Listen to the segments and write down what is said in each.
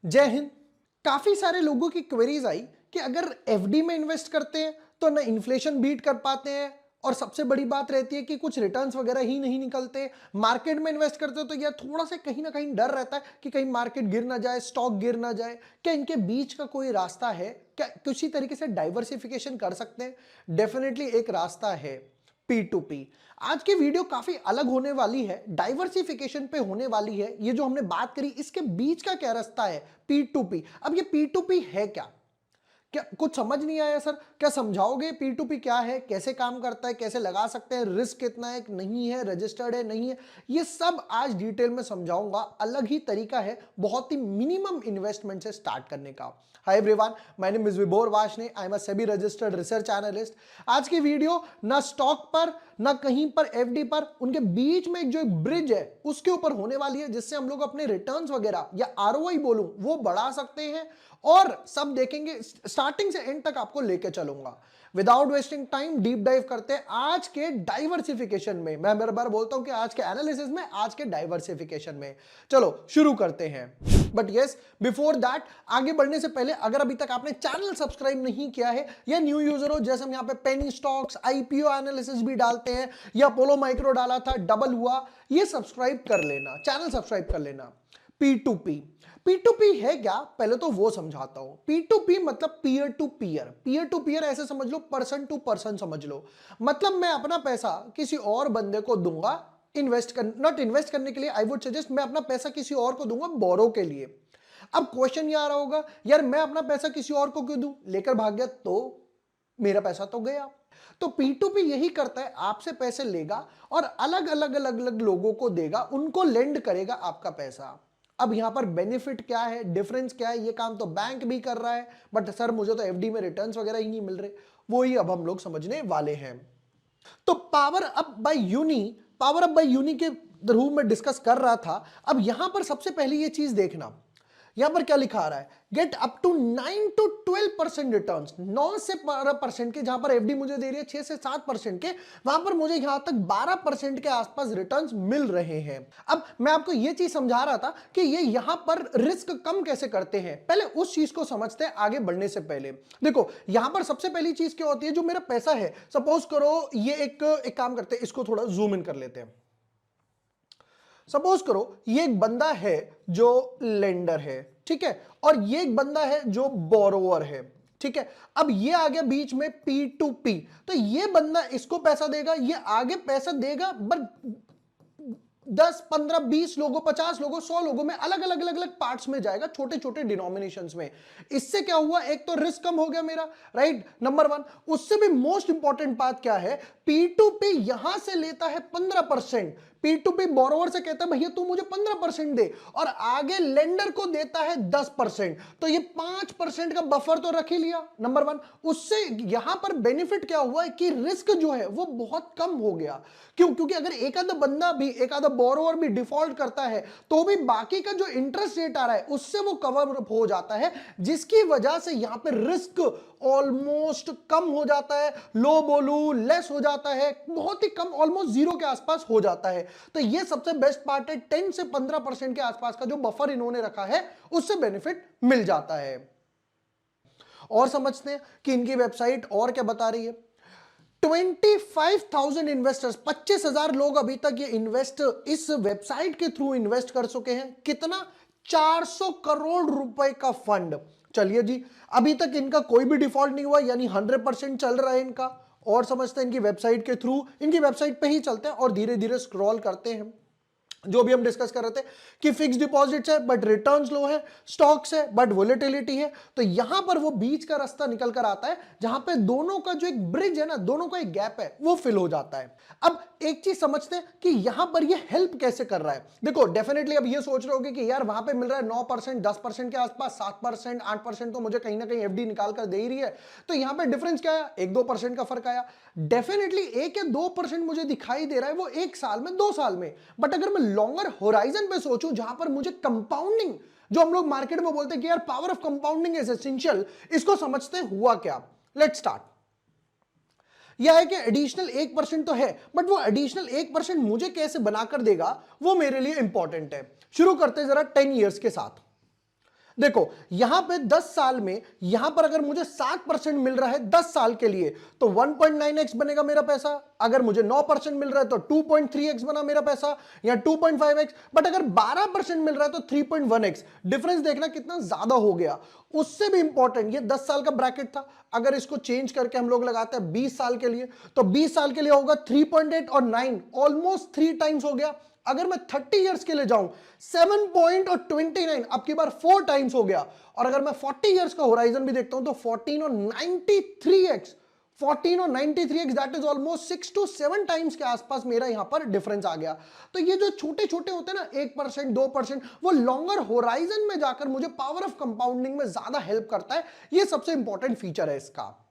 जय हिंद। काफी सारे लोगों की क्वेरीज आई कि अगर एफडी में इन्वेस्ट करते हैं तो ना इन्फ्लेशन बीट कर पाते हैं, और सबसे बड़ी बात रहती है कि कुछ रिटर्न्स वगैरह ही नहीं निकलते। मार्केट में इन्वेस्ट करते हो तो यार थोड़ा सा कहीं ना कहीं डर रहता है कि कहीं मार्केट गिर ना जाए, स्टॉक गिर ना जाए। क्या इनके बीच का कोई रास्ता है? क्या किसी तरीके से डाइवर्सिफिकेशन कर सकते हैं? डेफिनेटली एक रास्ता है, P2P। आज की वीडियो काफी अलग होने वाली है, डाइवर्सिफिकेशन पे होने वाली है। ये जो हमने बात करी इसके बीच का क्या रास्ता है, P2P। अब ये P2P है क्या? क्या कुछ समझ नहीं आया सर? क्या समझाओगे P2P क्या है, कैसे काम करता है, कैसे लगा सकते हैं, रिस्क कितना है, नहीं है, रजिस्टर्ड है, नहीं है, ये सब आज डिटेल में समझाऊंगा। अलग ही तरीका है बहुत ही मिनिमम इन्वेस्टमेंट से स्टार्ट करने का। Hi everyone, my name is Vibhor Varshney, I am a SEBI registered research analyst. आज की वीडियो ना स्टॉक पर ना कहीं पर एफडी पर, उनके बीच में जो एक ब्रिज है उसके ऊपर होने वाली है, जिससे हम लोग अपने रिटर्न्स वगैरह या आरओआई बोलूं वो बढ़ा सकते हैं। और सब देखेंगे, स्टार्टिंग से एंड तक आपको लेके चलूंगा। Without wasting time deep dive करते हैं आज के डाइवर्सिफिकेशन में। मैं बार बार बोलता हूं कि आज के एनालिसिस में, आज के डाइवर्सिफिकेशन में। चलो शुरू करते हैं। बट यस, बिफोर दैट, आगे बढ़ने से पहले अगर अभी तक आपने चैनल सब्सक्राइब नहीं किया है या न्यू यूजर हो, जैसे हम यहां पे पेनी स्टॉक्स, आईपीओ एनालिसिस भी डालते हैं, या अपोलो माइक्रो डाला था, डबल हुआ, ये सब्सक्राइब कर लेना, चैनल सब्सक्राइब कर लेना। P2P, P2P है क्या? पहले तो वो समझाता हूं। P2P मतलब peer to peer. Peer to peer ऐसे समझ लो, पर्सन टू पर्सन समझ लो। मतलब मैं अपना पैसा किसी और बंदे को दूंगा, नॉट इन्वेस्ट करने के लिए, आई वुड सजेस्ट, मैं अपना पैसा किसी और को दूंगा बोरो के लिए। अब क्वेश्चन ये आ रहा होगा, यार मैं अपना पैसा किसी और को क्यों दूं? लेकर भाग गया तो मेरा पैसा तो गया। तो P2P यही करता है, आपसे पैसे लेगा और अलग अलग अलग अलग लोगों को देगा, उनको लेंड करेगा आपका पैसा। अब यहां पर बेनिफिट क्या है, डिफरेंस क्या है? ये काम तो बैंक भी कर रहा है, बट सर मुझे तो एफडी में रिटर्न्स वगैरह ही नहीं मिल रहे, वो ही अब हम लोग समझने वाले हैं। तो पावर अप बाय यूनी के रूप में डिस्कस कर रहा था। अब यहां पर सबसे पहले ये चीज देखना, यहां पर क्या लिखा आ रहा है, get up to 9 to 12% return. 9 से 12% के, जहां पर एफडी मुझे दे रही है 6 से 7% के, वहां पर मुझे यहां तक 12% के आसपास रिटर्न्स मिल रहे हैं। अब मैं आपको यह चीज समझा रहा था कि ये यहां पर रिस्क कम कैसे करते हैं, पहले उस चीज को समझते हैं आगे बढ़ने से पहले। देखो यहां पर सबसे पहली चीज क्या होती है, जो मेरा पैसा है, सपोज करो ये एक काम करते हैं, इसको थोड़ा जूम इन कर लेते हैं। सपोज करो ये एक बंदा है जो लेंडर है, ठीक है, और ये एक बंदा है जो बोरोवर है, ठीक है। अब ये आ गया बीच में P2P, तो ये बंदा इसको पैसा देगा, ये आगे पैसा देगा, बट 10, 15, 20 लोगों, 50 लोगों, 100 लोगों में अलग अलग अलग अलग पार्ट्स में जाएगा, छोटे छोटे डिनोमिनेशंस में। इससे क्या हुआ, एक तो रिस्क कम हो गया मेरा, राइट, नंबर वन। उससे भी मोस्ट इंपॉर्टेंट बात क्या है, P2P यहां से लेता है 15%। P2P बोरोवर से कहता है भैया तू मुझे 15% दे, और आगे लेंडर को देता है 10%। तो ये 5% का बफर तो रख ही लिया, नंबर वन। उससे यहां पर बेनिफिट क्या हुआ है कि रिस्क जो है वो बहुत कम हो गया। क्यों? क्योंकि अगर एक आधा बंदा भी, एक आधा बोरोवर भी डिफॉल्ट करता है तो भी बाकी का जो इंटरेस्ट रेट आ रहा है उससे वो कवर हो जाता है, जिसकी वजह से यहां पे रिस्क ऑलमोस्ट कम हो जाता है। लो बोलू लेस हो जाता है, बहुत ही कम, ऑलमोस्ट जीरो के आसपास हो जाता है। तो ये सबसे बेस्ट पार्ट है, 10 से 15% के आसपास का जो बफर इन्होंने रखा है उससे बेनिफिट मिल जाता है। और समझते हैं कि इनकी वेबसाइट और क्या बता रही है। 25,000 इन्वेस्टर्स, 25,000 लोग अभी तक ये इन्वेस्ट इस वेबसाइट के थ्रू इन्वेस्ट कर चुके हैं। कितना? 400 करोड़ रुपए का फंड। चलिए जी, अभी तक इनका कोई भी डिफॉल्ट नहीं हुआ, यानी 100% चल रहा है इनका। और समझते हैं इनकी वेबसाइट के थ्रू, इनकी वेबसाइट पे ही चलते हैं और धीरे धीरे स्क्रॉल करते हैं। जो भी हम डिस्कस कर रहे थे कि फिक्स डिपॉजिट्स है बट रिटर्न्स लो है, स्टॉक्स है बट वोलेटिलिटी है, तो यहां पर वो बीच का रास्ता निकल कर आता है, जहां पे दोनों का जो एक ब्रिज है ना, दोनों का एक गैप है, वो फिल हो जाता है। अब एक चीज समझते हैं कि यहां पर ये हेल्प कैसे कर रहा है। देखो डेफिनेटली अब ये सोच रहे होगे कि यार वहां पे मिल रहा है 9%, 10% के आसपास, 7%, 8% तो मुझे कहीं ना कहीं एफडी निकाल कर दे ही रही है, तो यहां पे डिफरेंस क्या है? 1-2% का फर्क आया। डेफिनेटली 1 या 2% मुझे दिखाई दे रहा है, वो 1 साल में, 2 साल में। बट अगर मैं लॉन्गर होराइजन पे सोचूं, जहां पर मुझे कंपाउंडिंग, जो हम लोग मार्केट में बोलते हैं कि यार power of compounding is essential, इसको समझते हुआ क्या। Let's start. यह है कि एडिशनल 1% तो है, बट वो एडिशनल 1% मुझे कैसे बनाकर देगा वो मेरे लिए इंपॉर्टेंट है। शुरू करते जरा 10 ईयर्स के साथ। देखो यहां पे 10 साल में यहां पर अगर मुझे 7% मिल रहा है 10 साल के लिए तो 1.9x बनेगा मेरा पैसा। अगर मुझे 9% मिल रहा है तो 2.3x बना मेरा पैसा या 2.5x। बट अगर 12% मिल रहा है तो 3.1x। डिफरेंस देखना कितना ज्यादा हो गया। उससे भी इंपॉर्टेंट ये 10 साल का ब्रैकेट था, अगर इसको चेंज करके हम लोग लगाते हैं 20 साल के लिए तो 20 साल के लिए होगा 3.8 और 9 ऑलमोस्ट 3 टाइम्स हो गया। अगर मैं 30 इयर्स के लिए जाऊं 7.29 अब की बार 4 टाइम्स हो गया। और अगर मैं 40 इयर्स का होराइजन भी देखता हूं तो 14 और 93x 14 और 93x that is almost 6 to 7 times के आसपास मेरा यहां पर डिफरेंस आ गया। तो ये जो छोटे छोटे होते हैं ना 1% 2% वो लॉन्गर होराइजन में जाकर मुझे पावर ऑफ कंपाउंडिंग में ज्यादा हेल्प करता है। ये सबसे इंपॉर्टेंट फीचर है इसका।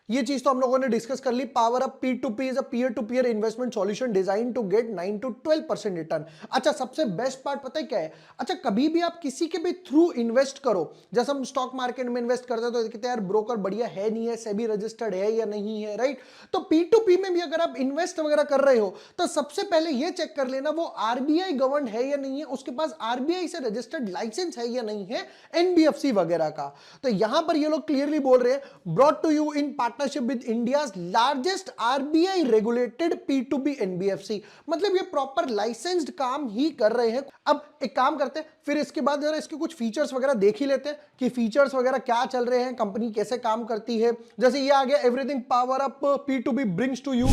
ये चीज तो हम लोगों ने डिस्कस कर ली। Power of P2P is a peer to peer investment solution design to get 9 to 12% return. अच्छा सबसे बेस्ट पार्ट पता है क्या है? अच्छा कभी भी आप किसी के भी थ्रू इन्वेस्ट करो, जैसे हम स्टॉक मार्केट में इन्वेस्ट करते हैं तो कहते हैं यार ब्रोकर बढ़िया है नहीं है, सेबी रजिस्टर्ड है या नहीं है, राइट? तो P2P में भी अगर आप इन्वेस्ट वगैरह कर रहे हो तो सबसे पहले ये चेक कर लेना वो आरबीआई गवर्न है या नहीं है, उसके पास आरबीआई से रजिस्टर्ड लाइसेंस है या नहीं है, एनबीएफसी वगैरह का। तो यहां पर ये लोग क्लियरली बोल रहे हैं brought to you in partnership with India's largest RBI regulated P2P NBFC. मतलब ये प्रॉपर लाइसेंस्ड काम ही कर रहे हैं। अब एक काम करते हैं, फिर इसके बाद जरा इसके कुछ फीचर्स वगैरह देख ही लेते हैं कि फीचर्स वगैरह क्या चल रहे हैं, कंपनी कैसे काम करती है। जैसे ये आ गया everything power up P2P brings to you.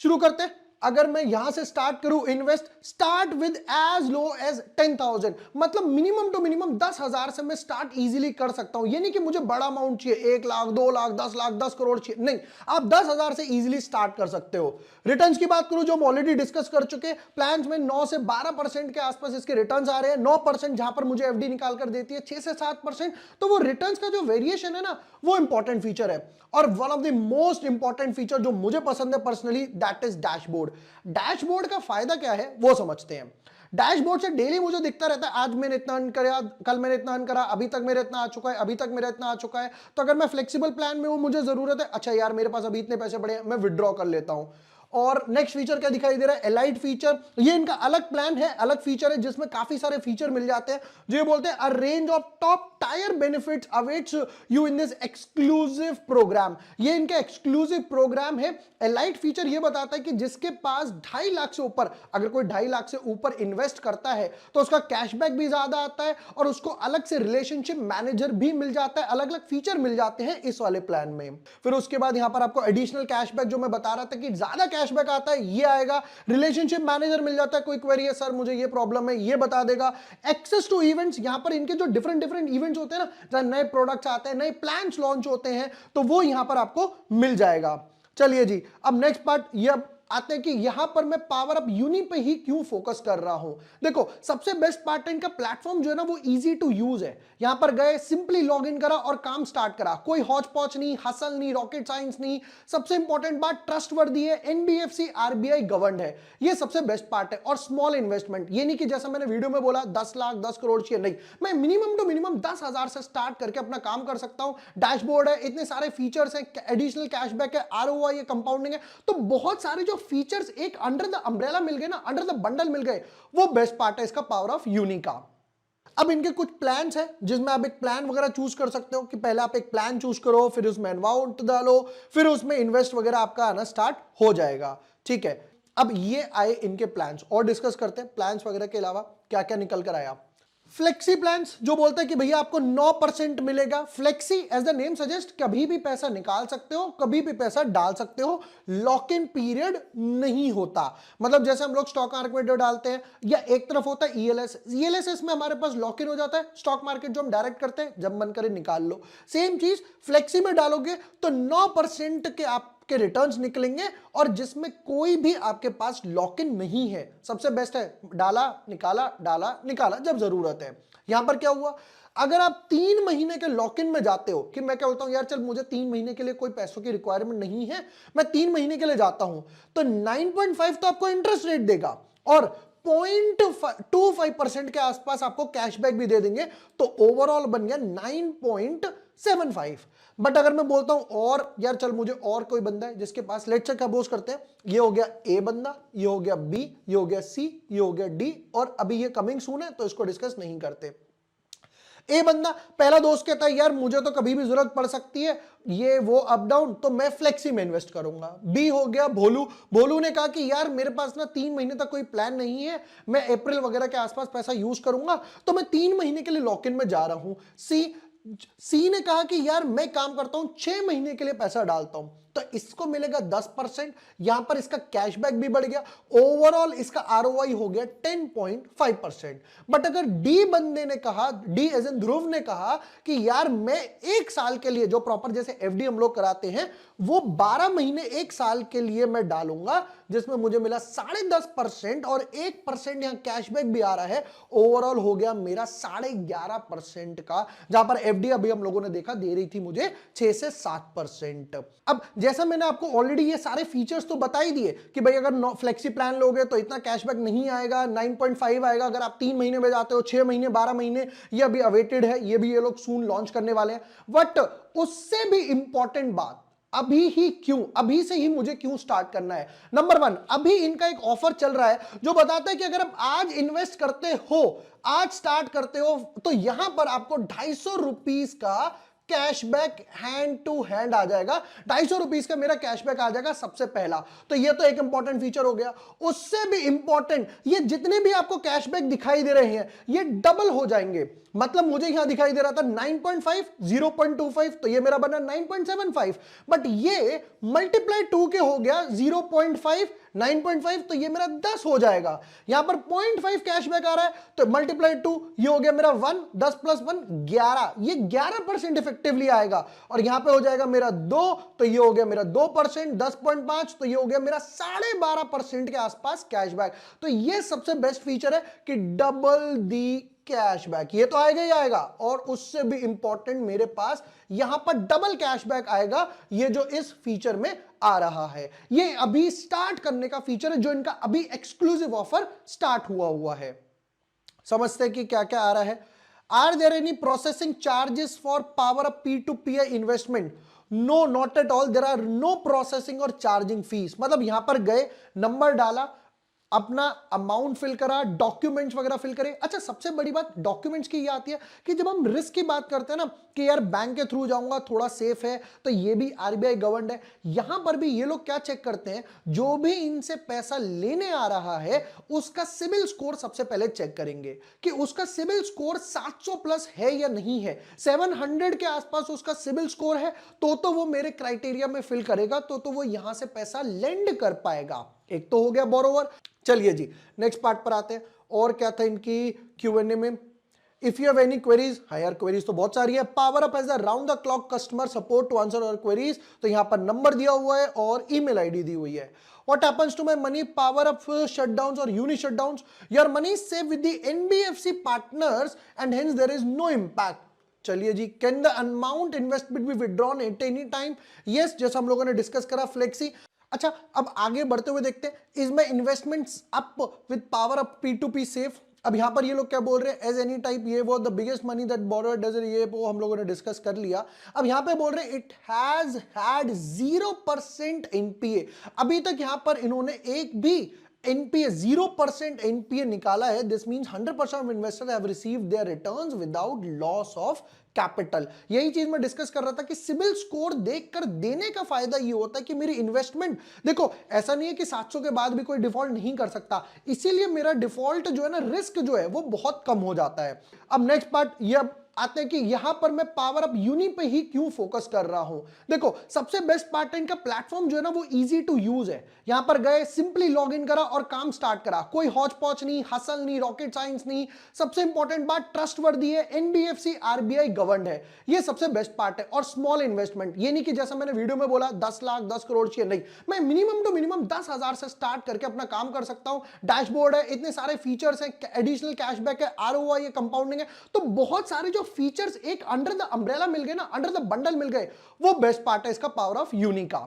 शुरू करते हैं। अगर मैं यहां से स्टार्ट करूं invest, start with as low as 10,000, मतलब मिनिमम टू मिनिमम 10,000 से मैं स्टार्ट इजीली कर सकता हूं। ये नहीं कि मुझे बड़ा अमाउंट चाहिए 1 लाख 2 लाख 10 लाख 10 करोड़ चाहिए, नहीं, आप 10,000 से इजीली स्टार्ट कर सकते हो। रिटर्न्स की बात करूं जो हम ऑलरेडी डिस्कस कर चुके, प्लान्स में 9 से 12% के आसपास इसके रिटर्न्स आ रहे हैं। 9% जहां पर मुझे एफडी निकाल कर देती है 6 से 7%। तो वो रिटर्न्स का जो वेरिएशन है ना वो इंपॉर्टेंट फीचर है। और one of the most important feature जो मुझे पसंद है personally that is dashboard. Dashboard का फायदा क्या है वो समझते हैं। डैशबोर्ड से डेली मुझे दिखता रहता है आज मैंने इतना अर्न किया, कल मैंने इतना अर्न करा, अभी तक मेरा इतना आ चुका है, अभी तक मेरा इतना आ चुका है। तो अगर मैं फ्लेक्सिबल प्लान में हूं, मुझे जरूरत है, अच्छा यार मेरे पास अभी इतने पैसे पड़े हैं, मैं विड्रॉ कर लेता हूं। और नेक्स्ट फीचर क्या दिखाई दे रहा है? Elite feature. ये इनका अलग प्लान है, अलग फीचर है जिसमें काफी सारे फीचर मिल जाते हैं। जो ये बोलते हैं a range of top tier benefits awaits you in this exclusive program. ये इनका एक्सक्लूसिव प्रोग्राम है। एलाइट फीचर ये बताता है कि जिसके पास 2.5 लाख से ऊपर, अगर कोई 2.5 लाख से ऊपर इन्वेस्ट करता है तो उसका कैशबैक भी ज्यादा आता है और उसको अलग से रिलेशनशिप मैनेजर भी मिल जाता है। अलग अलग फीचर मिल जाते हैं इस वाले प्लान में। फिर उसके बाद यहां पर आपको एडिशनल कैशबैक जो मैं बता रहा था कि ज्यादा कैशबैक आता है ये आएगा। रिलेशनशिप मैनेजर मिल जाता है, कोई क्वेरी है सर मुझे ये प्रॉब्लम है ये बता देगा। एक्सेस टू इवेंट्स, यहां पर इनके जो डिफरेंट डिफरेंट इवेंट्स होते हैं ना, जहां नए प्रोडक्ट्स आते हैं, नए प्लान्स लॉन्च होते हैं, तो वो यहां पर आपको मिल जाएगा। चलिए जी, अब नेक्स्ट पार्ट ये आते हैं कि यहां पर मैं पावर अप यूनि पे ही क्यों फोकस कर रहा हूं। देखो सबसे बेस्ट पार्ट है इनका प्लेटफॉर्म जो है ना वो इजी टू यूज है। यहां पर गए सिंपली लॉग इन करा और काम स्टार्ट करा, कोई हौच पौच नहीं, हसल नहीं, रॉकेट साइंस नहीं। सबसे इंपॉर्टेंट बात ट्रस्टवर्दी है, एनबीएफसी आरबीआई गवर्नड है, ये सबसे बेस्ट पार्ट है। और स्मॉल इन्वेस्टमेंट, ये नहीं कि जैसा मैंने वीडियो में बोला 10 लाख 10 करोड़ चाहिए, नहीं, मैं मिनिमम टू मिनिमम 10,000 से स्टार्ट करके अपना काम कर सकता हूं। डैशबोर्ड है, इतने सारे फीचर्स हैं, एडिशनल कैशबैक है, आरओआई है, कंपाउंडिंग है, तो बहुत सारे जो फीचर्स एक अंडर द अम्ब्रेला मिल गए ना, अंडर द बंडल मिल गए, वो बेस्ट पार्ट है इसका पावर ऑफ यूनि का। अब इनके कुछ प्लान्स हैं जिसमें आप एक प्लान वगैरह चूज कर सकते हो कि पहले आप एक प्लान चूज करो, फिर उसमें अमाउंट डालो, फिर उसमें इन्वेस्ट वगैरह आपका आना स्टार्ट हो जाएगा। ठीक है, अब ये आए इनके प्लान्स और डिस्कस करते हैं प्लान्स वगैरह के अलावा क्या क्या निकल कर आया। फ्लेक्सी प्लान्स जो बोलता है कि भैया आपको 9% मिलेगा। Flexi as the name suggest, कभी भी पैसा निकाल सकते हो, कभी भी पैसा डाल सकते हो, लॉक इन पीरियड नहीं होता। मतलब जैसे हम लोग स्टॉक मार्केट में डालते हैं या एक तरफ होता है ईएलएस में हमारे पास लॉक इन हो जाता है। स्टॉक मार्केट जो हम डायरेक्ट करते हैं, जब मन करे निकाल लो। सेम चीज फ्लेक्सी में डालोगे तो 9% के आप के रिटर्न्स निकलेंगे और जिसमें कोई भी आपके पास लॉक इन नहीं है। सबसे बेस्ट है, डाला निकाला जब जरूरत है। यहां पर क्या हुआ, अगर आप 3 महीने के लॉक इन में जाते हो कि मैं क्या बोलता हूं यार चल मुझे 3 महीने के लिए कोई पैसों की रिक्वायरमेंट नहीं है, मैं 3 महीने के लिए जाता हूं, तो 9.5 तो आपको इंटरेस्ट रेट देगा और 0.25% के आसपास आपको कैशबैक भी दे देंगे, तो ओवरऑल बन गया 9.75। बट अगर मैं बोलता हूं और यार चल मुझे और कोई बंदा है जिसके पास, लेट्स से सपोज करते हैं ये हो गया ए बंदा, ये हो गया बी, ये हो गया सी, ये हो गया डी, और अभी ये कमिंग सून है तो इसको डिस्कस नहीं करते। ए बंदा, पहला दोस्त कहता है यार मुझे तो कभी भी जरूरत पड़ सकती है, ये वो अप डाउन, तो मैं फ्लेक्सी में इन्वेस्ट करूंगा। बी हो गया भोलू, भोलू ने कहा कि यार मेरे पास ना 3 महीने तक कोई प्लान नहीं है, मैं अप्रैल वगैरह के आसपास पैसा यूज करूंगा, तो मैं 3 महीने के लिए लॉक इन में जा रहा हूं। सी ने कहा कि यार मैं काम करता हूं 6 महीने के लिए पैसा डालता हूं, तो इसको मिलेगा 10%, यहां पर इसका कैशबैक भी बढ़ गया, ओवरऑल इसका आरओआई हो गया 10.5%। बट अगर डी बंदे ने कहा, डी एज एन ध्रुव ने कहा कि यार मैं 1 साल के लिए, जो प्रॉपर जैसे एफडी हम लोग कराते हैं, वो 12 महीने 1 साल के लिए मैं डालूंगा, जिसमें मुझे मिला 10.5% और 1% यहां कैशबैक भी आ रहा है, ओवरऑल हो गया मेरा 11.5% का, जहां पर एफडी अभी हम लोगों ने देखा दे रही थी मुझे 6 से 7%। अब जैसा मैंने आपको ऑलरेडी ये सारे फीचर्स तो बता ही दिए कि भाई अगर फ्लेक्सी प्लान लोगे तो इतना कैशबैक नहीं आएगा, 9.5 आएगा अगर आप 3 महीने में जाते हो, 6 महीने, 12 महीने, ये अभी अवेटेड है, ये भी ये लोग सून लॉन्च करने वाले हैं। बट उससे भी इंपॉर्टेंट बात, अभी ही क्यों, अभी से ही मुझे क्यों स्टार्ट करना है? नंबर 1, अभी इनका एक ऑफर चल रहा है जो बताता है कि अगर आप आज इन्वेस्ट करते हो, आज स्टार्ट करते हो, तो यहां पर आपको 250 रुपीस का कैशबैक हैंड टू हैंड आ जाएगा। 250 रुपीस का मेरा कैशबैक आ जाएगा सबसे पहला, तो ये तो एक इंपॉर्टेंट फीचर हो गया। उससे भी इंपॉर्टेंट, ये जितने भी आपको कैशबैक दिखाई दे रहे हैं ये डबल हो जाएंगे। मतलब मुझे यहां दिखाई दे रहा था 9.5, 0.25, तो ये मेरा बना 9.75, बट ये मल्टीप्लाई 2 के हो गया 0.5, 9.5, तो ये मेरा 10 हो जाएगा। यहां पर 0.5 कैशबैक आ रहा है, तो मल्टीप्लाई 2, ये हो गया मेरा 1, 10 प्लस 1 11, ये 11% इफेक्टिवली आएगा। और यहां पे हो जाएगा मेरा 2, तो ये हो गया मेरा 2%, 10.5, तो ये हो गया मेरा 12.5% के आसपास कैशबैक। तो ये सबसे बेस्ट फीचर है कि डबल दी कैशबैक, ये तो आएगा ही आएगा, और उससे भी इंपॉर्टेंट मेरे पास यहां पर डबल कैशबैक आएगा, ये जो इस फीचर में आ रहा है। ये अभी स्टार्ट करने का फीचर है, जो इनका अभी एक्सक्लूसिव ऑफर स्टार्ट हुआ है। समझते हैं कि क्या क्या आ रहा है। Are there any processing charges for power up P2P investment? No, not at all, there are no processing or charging fees. मतलब यहां पर गए, नंबर डाला, अपना अमाउंट फिल करा, डॉक्यूमेंट्स वगैरह फिल करे। अच्छा, सबसे बड़ी बात डॉक्यूमेंट्स की ये आती है कि जब हम रिस्क की बात करते हैं ना कि यार बैंक के थ्रू जाऊंगा थोड़ा सेफ है, तो ये भी आरबीआई गवर्नड है, यहां पर भी ये लोग क्या चेक करते हैं, जो भी इनसे पैसा लेने आ रहा है उसका सिबिल स्कोर सबसे पहले चेक करेंगे कि उसका सिबिल स्कोर 700 प्लस है या नहीं है। 700 के आसपास उसका सिबिल स्कोर है तो वो मेरे क्राइटेरिया में फिल करेगा, तो वो यहां से पैसा लेंड कर पाएगा। एक तो हो गया बोरोवर। चलिए जी नेक्स्ट पार्ट पर आते हैं। और क्या था इनकी Q&A में? If you have any queries, higher queries तो बहुत सारी है। Power up as a round the clock customer support to answer our queries, तो यहां पर नंबर दिया हुआ है और ईमेल आईडी दी हुई है। What happens to my money? Power up shutdowns or uni shutdowns? Your money is safe with the NBFC partners and hence there is no impact. चलिए जी, can the amount investment be withdrawn at any time? Yes, जैसा हम लोगों ने discuss करा flexi. अच्छा, अब आगे बढ़ते हुए देखते हैं, is my investments up with power up P2P safe? अब यहां पर ये लोग क्या बोल रहे हैं, एज एनी टाइप, ये वो the biggest money that borrower does, ये वो हम लोगों ने डिस्कस कर लिया। अब यहां पे बोल रहे हैं इट हैज हैड 0% एनपीए। अभी तक यहां पर इन्होंने एक भी एनपीए 0% एनपीए निकाला है। This means 100% of investors have received their returns without loss of capital. यही चीज मैं डिस्कस कर रहा था कि सिबिल स्कोर देखकर देने का फायदा ये होता है कि मेरी इन्वेस्टमेंट, देखो ऐसा नहीं है कि 700 के बाद भी कोई डिफॉल्ट नहीं कर सकता, इसीलिए मेरा डिफॉल्ट जो है ना, रिस्क जो है वो बहुत कम हो जाता है। अब नेक्स्ट पार्ट ये आते हैं कि यहां पर मैं पावर अप यूनी पे ही क्यों फोकस कर रहा हूं। देखो सबसे बेस्ट पार्ट है इनका प्लेटफॉर्म जो है ना, वो इजी टू यूज है। यहां पर गए, सिंपली लॉग इन करा और काम स्टार्ट करा, कोई हौच पौच नहीं, हसल नहीं, रॉकेट साइंस नहीं। सबसे इंपॉर्टेंट बात, ट्रस्टवर्दी है, एनबीएफसी आरबीआई गवर्नड है, ये सबसे बेस्ट पार्ट है। और स्मॉल इन्वेस्टमेंट, ये नहीं कि जैसा मैंने वीडियो में बोला 10 लाख 10 करोड़ चाहिए, नहीं, मैं मिनिमम टू मिनिमम 10,000 से स्टार्ट करके अपना काम कर सकता हूं। डैशबोर्ड है, इतने सारे फीचर्स हैं, एडिशनल कैशबैक है, आरओआई है, कंपाउंडिंग है, तो बहुत सारे जो फीचर्स एक अंडर द अम्ब्रेला मिल गए ना, अंडर द बंडल मिल गए, वो बेस्ट पार्ट है इसका पावर ऑफ यूनी का।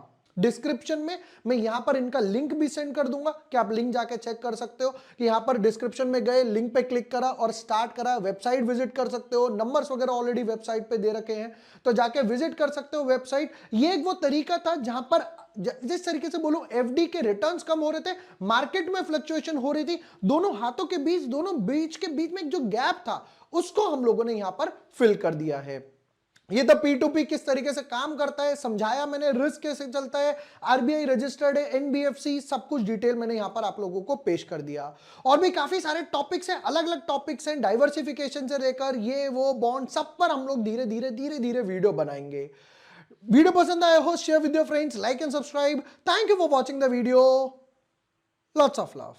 डिस्क्रिप्शन में मैं यहां पर इनका लिंक भी सेंड कर दूंगा कि आप लिंक जाके चेक कर सकते हो कि यहां पर डिस्क्रिप्शन में गए, लिंक पे क्लिक करा और स्टार्ट करा, वेबसाइट विजिट कर सकते हो, नंबर्स वगैरह ऑलरेडी वेबसाइट पे दे रखे हैं, तो जाके विजिट कर सकते हो वेबसाइट। ये एक वो तरीका था जहां पर जिस तरीके से बोलो एफडी के रिटर्न्स कम हो रहे थे, मार्केट में फ्लक्चुएशन हो रही थी, दोनों हाथों के बीच, दोनों बीच के बीच में एक जो गैप था उसको हम लोगों ने यहां पर फिल कर दिया है। ये तो P2P किस तरीके से काम करता है समझाया मैंने, रिस्क कैसे चलता है, आरबीआई रजिस्टर्ड है, एनबीएफसी, सब कुछ डिटेल मैंने यहां पर आप लोगों को पेश कर दिया। और भी काफी सारे टॉपिक्स हैं, अलग अलग टॉपिक्स हैं, डाइवर्सिफिकेशन से लेकर ये वो बॉन्ड, सब पर हम लोग धीरे धीरे वीडियो बनाएंगे। वीडियो पसंद आया हो share with your friends, like and subscribe. Thank you for watching the video, lots of love.